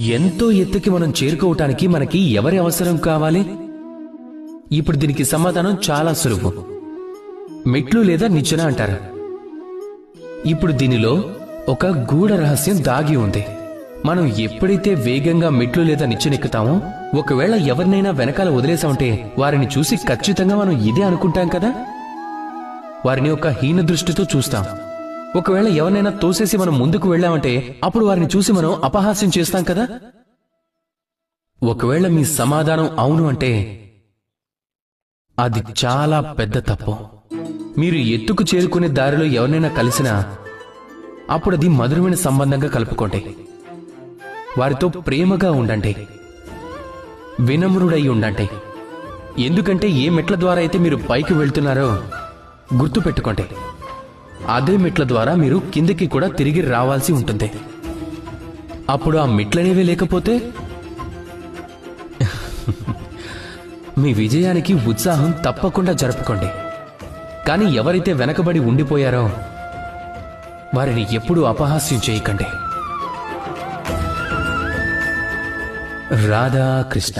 ఎంతో ఎత్తుకి మనం చేరుకోవటానికి మనకి ఎవరి అవసరం కావాలి? ఇప్పుడు దీనికి సమాధానం చాలా సులువు. మెట్లు లేదా నిచ్చెన అంటారు. ఇప్పుడు దీనిలో ఒక గూఢ రహస్యం దాగి ఉంది. మనం ఎప్పుడైతే వేగంగా మెట్లు లేదా నిచ్చెనెక్కుతామో, ఒకవేళ ఎవరినైనా వెనకాల వదిలేసామంటే వారిని చూసి ఖచ్చితంగా మనం ఇదే అనుకుంటాం కదా. వారిని ఒక హీన దృష్టితో చూస్తాం. ఒకవేళ ఎవరినైనా తోసేసి మనం ముందుకు వెళ్ళామంటే అప్పుడు వారిని చూసి మనం అపహాస్యం చేస్తాం కదా. ఒకవేళ మీ సమాధానం అవును అంటే అది చాలా పెద్ద తప్పు. మీరు ఎత్తుకు చేరుకునే దారిలో ఎవరినైనా కలిసినా అప్పుడు అది మధురమైన సంబంధంగా కలుపుకోండి. వారితో ప్రేమగా ఉండండి, వినమ్రుడై ఉండండి. ఎందుకంటే ఏ మెట్ల ద్వారా అయితే మీరు పైకి వెళ్తున్నారో గుర్తు పెట్టుకోండి, అదే మెట్ల ద్వారా మీరు కిందకి కూడా తిరిగి రావాల్సి ఉంటుంది. అప్పుడు ఆ మెట్లనేవే లేకపోతే మీ విజయానికి ఉత్సాహం తప్పకుండా జరుపుకోండి. కానీ ఎవరైతే వెనకబడి ఉండిపోయారో వారిని ఎప్పుడూ అపహాస్యం చేయకండి. రాధా కృష్ణ.